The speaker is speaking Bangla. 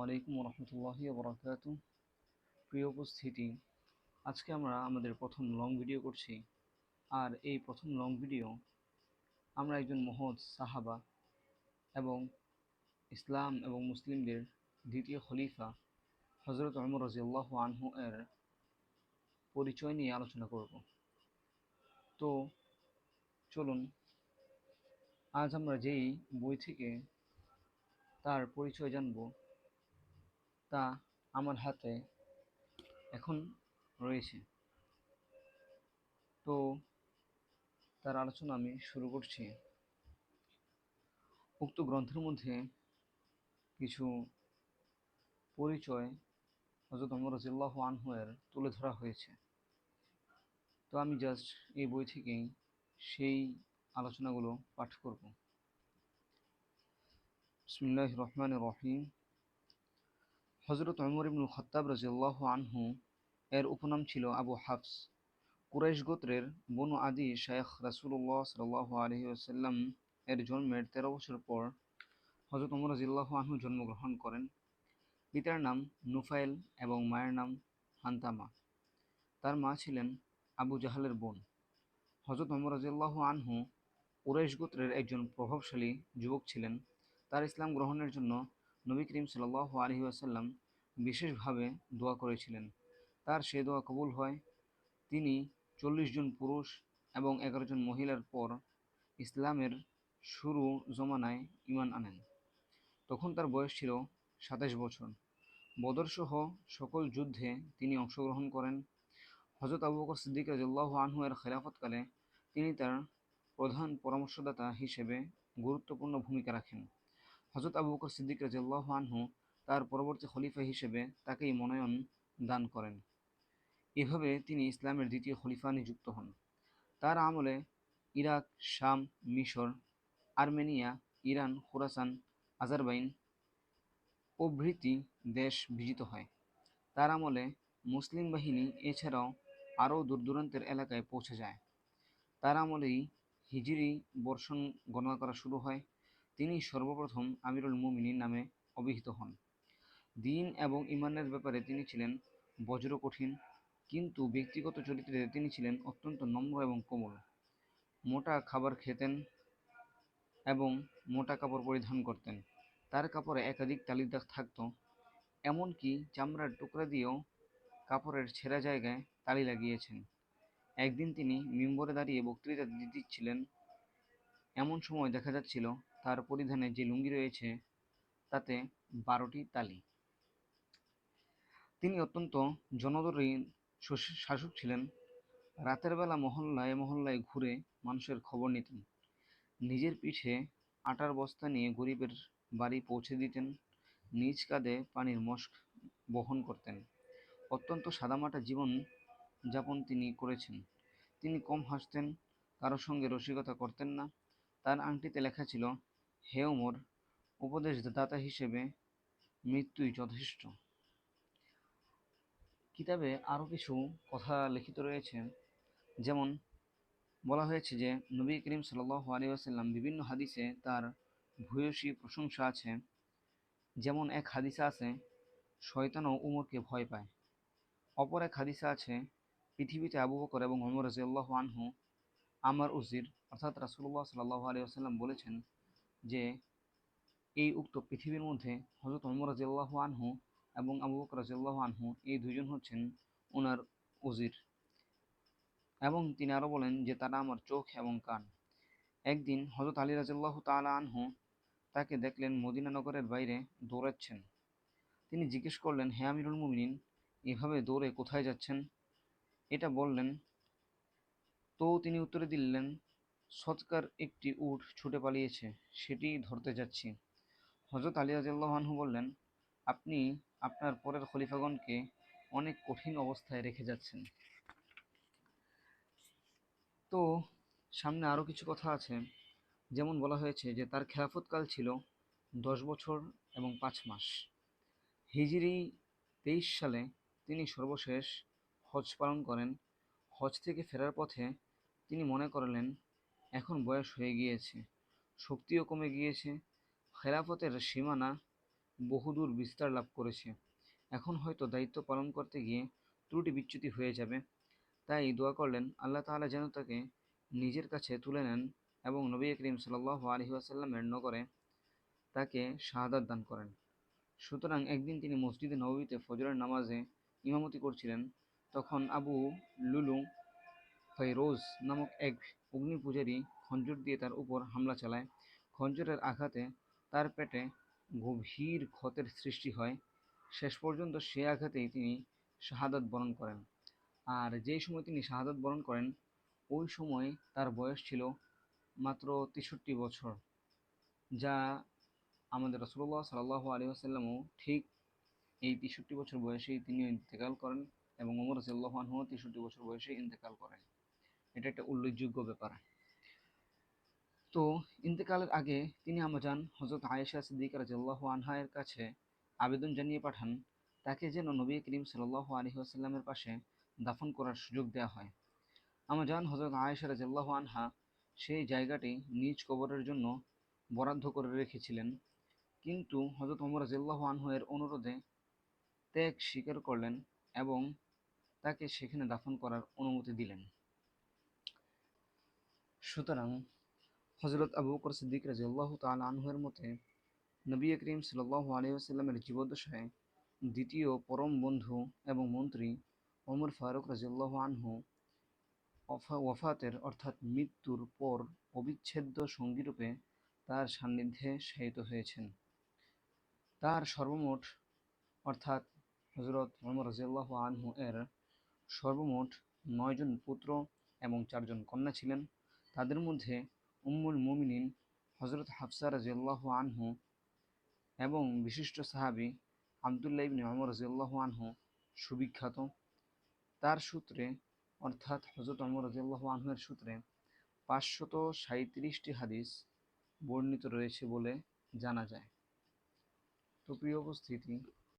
আলাইকুম রহমতুল্লাহি ওবরাকাতু। প্রিয় উপস্থিতি, আজকে আমরা আমাদের প্রথম লং ভিডিও করছি। আর এই প্রথম লং ভিডিও আমরা একজন মহৎ সাহাবা এবং ইসলাম এবং মুসলিমদের দ্বিতীয় খলিফা হজরত ওমর রাদিয়াল্লাহু আনহু এর পরিচয় নিয়ে আলোচনা করব। তো চলুন আজ আমরা যেই বই থেকে তার পরিচয় জানব তা আমার হাতে এখন রয়েছে। তো তার আলোচনা আমি শুরু করছি। উক্ত গ্রন্থের মধ্যে কিছু পরিচয় হযরত ওমর রাদিয়াল্লাহু আনহু এর তুলে ধরা হয়েছে। তো আমি জাস্ট এই বই থেকেই সেই আলোচনাগুলো পাঠ করব। বিসমিল্লাহির রহমানির রহিম। হযরত ওমর ইবনুল খাত্তাব রাদিয়াল্লাহু আনহু এর উপনাম ছিল আবু হাফস। কুরাইশ গোত্রের বনু আদি শায়খ রাসূলুল্লাহ সাল্লাল্লাহু আলাইহি ওয়াসাল্লাম এর জন্মের 13 বছর পর হযরত ওমর রাদিয়াল্লাহু আনহু জন্মগ্রহণ করেন। পিতার নাম নুফাইল এবং মায়ের নাম হান্তামা। তার মা ছিলেন আবু জাহলের বোন। হযরত ওমর রাদিয়াল্লাহু আনহু কুরাইশ গোত্রের একজন প্রভাবশালী যুবক ছিলেন। তার ইসলাম গ্রহণের জন্য নবী করিম সাল্লাল্লাহু আলাইহি ওয়াসাল্লাম বিশেষভাবে দোয়া করেছিলেন। তার সে দোয়া কবুল হয়। তিনি 40 জন পুরুষ এবং 11 জন মহিলার পর ইসলামের শুরু জমানায় ঈমান আনেন। তখন তার বয়স ছিল 27 বছর। বদরসহ সকল যুদ্ধে তিনি অংশগ্রহণ করেন। হযরত আবু বকর সিদ্দিক রাদিয়াল্লাহু আনহু এর খেলাফতকালে তিনি তার প্রধান পরামর্শদাতা হিসেবে গুরুত্বপূর্ণ ভূমিকা রাখেন। হযরত আবু বকর সিদ্দিক রাদিয়াল্লাহু আনহু তার পরবর্তী খলিফা হিসেবে তাকেই মনোনয়ন দান করেন। এভাবে তিনি ইসলামের দ্বিতীয় খলিফা নিযুক্ত হন। তার আমলে ইরাক, শাম, মিশর, আর্মেনিয়া, ইরান, খুরাসান, আজারবাইন প্রভৃতি দেশ বিজিত হয়। তার আমলে মুসলিম বাহিনী এছাড়াও আরও দূর-দূরান্তের এলাকায় পৌঁছে যায়। তার আমলেই হিজরি বর্ষণ গণনা করা শুরু হয়। তিনি সর্বপ্রথম আমিরুল মুমিনিন নামে অভিহিত হন। দ্বীন এবং ঈমানের ব্যাপারে তিনি ছিলেন বজ্রকঠিন, কিন্তু ব্যক্তিগত চরিত্রে তিনি ছিলেন অত্যন্ত নম্র এবং কোমল। মোটা খাবার খেতেন এবং মোটা কাপড় পরিধান করতেন। তার কাপড়ে একাধিক তালির দাগ থাকত, এমনকি চামড়ার টুকরা দিয়েও কাপড়ের ছেঁড়া জায়গায় তালি লাগিয়েছেন। একদিন তিনি মিম্বরে দাঁড়িয়ে বক্তৃতা দিচ্ছিলেন। এমন সময় দেখা যাচ্ছিল তার পরিধানে যে লুঙ্গি রয়েছে তাতে 12টি তালি। তিনি অত্যন্ত জনদরদী শাসক ছিলেন। রাতের বেলা মহল্লায় মহল্লায় ঘুরে মানুষের খবর নিতেন। নিজের পিঠে আটার বস্তা নিয়ে গরিবের বাড়ি পৌঁছে দিতেন। নিজ কাঁধে পানির মশক বহন করতেন। অত্যন্ত সাদামাটা জীবন যাপন তিনি করেছেন। তিনি কম হাসতেন, কারো সঙ্গে রসিকতা করতেন না। তার আংটিতে লেখা ছিল, হে ওমর, উপদেশদাতা হিসেবে মৃত্যুই যথেষ্ট। কিতাবে আরও কিছু কথা লিখিত রয়েছে, যেমন বলা হয়েছে যে নবী করিম সাল্লাল্লাহু আলাইহি ওয়াসাল্লাম বিভিন্ন হাদিসে তার ভূয়সী প্রশংসা আছে। যেমন এক হাদিসে আছে, শয়তানও উমরকে ভয় পায়। অপর এক হাদিসে আছে, পৃথিবীতে আবু বকর এবং ওমর রাদিয়াল্লাহু আনহু আমার উজির, অর্থাৎ রাসূলুল্লাহ সাল্লাল্লাহু আলাইহি ওয়াসাল্লাম বলেছেন যে এই উক্ত পৃথিবীর মধ্যে হযরত ওমর রাদিয়াল্লাহু আনহু এবং আবু বকর রাদিয়াল্লাহু আনহু এই দুইজন হচ্ছেন ওনার উজির। এবং তিনি আরও বলেন যে তারা আমার চোখ এবং কান। একদিন হযরত আলী রাদিয়াল্লাহু তাআলা আনহু তাকে দেখলেন মদিনা নগরের বাইরে দৌড়াচ্ছেন। তিনি জিজ্ঞেস করলেন, হে আমিরুল মুমিনিন, এভাবে দৌড়ে কোথায় যাচ্ছেন? এটা বললেন। তো তিনি উত্তরে দিলেন, সৎকার একটি উট ছুটে পালিয়েছে, সেটি ধরতে যাচ্ছি। হযরত আলী রাদিয়াল্লাহু আনহু বললেন, আপনি আপনার পরের খলিফাগণকে অনেক কঠিন অবস্থায় রেখে যাচ্ছেন। তো সামনে আরও কিছু কথা আছে। যেমন বলা হয়েছে যে তার খেলাফতকাল ছিল 10 বছর এবং 5 মাস। হিজরি 23 সালে তিনি সর্বশেষ হজ পালন করেন। হজ থেকে ফেরার পথে তিনি মনে করলেন এখন বয়স হয়ে গিয়েছে, শক্তিও কমে গিয়েছে, খেলাফতের সীমানা বহুদূর বিস্তার লাভ করেছে। এখন হয়তো দায়িত্ব পালন করতে গিয়ে ত্রুটি বিচ্যুতি হয়ে যাবে। তাই দোয়া করলেন আল্লাহ তাআলা যেন তাকে নিজের কাছে তুলে নেন এবং নবী করিম সাল্লাল্লাহু আলাইহি ওয়াসাল্লামের নগরে তাকে শাহাদাত দান করেন। সুতরাং একদিন তিনি মসজিদে নববীতে ফজরের নামাজে ইমামতি করছিলেন। তখন আবু লুলু ফাইরোজ নামক এক অগ্নিপূজারী খঞ্জর দিয়ে তার উপর হামলা চালায়। খঞ্জরের আঘাতে তার পেটে গভীর ক্ষতের সৃষ্টি হয়। শেষ পর্যন্ত সে আঘাতেই তিনি শাহাদাত বরণ করেন। আর যেই সময় তিনি শাহাদাত বরণ করেন ওই সময় তার বয়স ছিল মাত্র ৬৩ বছর, যা আমাদের রাসূলুল্লাহ সাল্লাল্লাহু আলাইহি ওয়াসাল্লামও ঠিক এই ৬৩ বছর বয়সেই তিনি ইন্তেকাল করেন এবং ওমর রাদিয়াল্লাহু আনহু ৬৩ বছর বয়সে ইন্তেকাল করেন। এটা একটা উল্লেখযোগ্য ব্যাপার। তো ইন্তেকালের আগে তিনি আমাজান হযরত আয়েশা সিদ্দিকা রাদিয়াল্লাহু আনহা এর কাছে আবেদন জানিয়ে পাঠান তাকে যেন নবী করিম সাল্লাল্লাহু আলাইহি ওয়াসাল্লামের পাশে দাফন করার সুযোগ দেওয়া হয়। আমাজান হযরত আয়েশা রাদিয়াল্লাহু আনহা সেই জায়গাটি নিজ কবরের জন্য বরাদ্দ করে রেখেছিলেন, কিন্তু হযরত ওমর রাদিয়াল্লাহু আনহু এর অনুরোধে ত্যাগ স্বীকার করলেন এবং তাকে সেখানে দাফন করার অনুমতি দিলেন। সুতরাং হযরত আবু বকর সিদ্দিক রাদিয়াল্লাহু তাআলা আনহু এর মতে নবী করিম সাল্লাল্লাহু আলাইহি ওয়াসাল্লামের জীবদ্দশায় দ্বিতীয় পরম বন্ধু এবং মন্ত্রী ওমর ফারুক রাদিয়াল্লাহু আনহু ওয়াফাতের অর্থাৎ মৃত্যুর পর অবিচ্ছেদ্য সঙ্গীরূপে তার সান্নিধ্যে শায়িত হয়েছেন। তার সর্বমোট অর্থাৎ হযরত ওমর রাদিয়াল্লাহু আনহু এর সর্বমোট ৯ জন পুত্র এবং ৪ জন কন্যা ছিলেন। তাদের মধ্যে উম্মুল মুমিনিন হযরত হাফসা রাদিয়াল্লাহু আনহু এবং বিশিষ্ট সাহাবী আবদুল্লাহ ইবনে ওমর রাদিয়াল্লাহু আনহু সুবিখ্যাত। তার সূত্রে অর্থাৎ হযরত ওমর রাদিয়াল্লাহু আনহু এর সূত্রে ৫৩৭টি হাদিস বর্ণিত রয়েছে বলে জানা যায়। তো প্রিয় উপস্থিতি,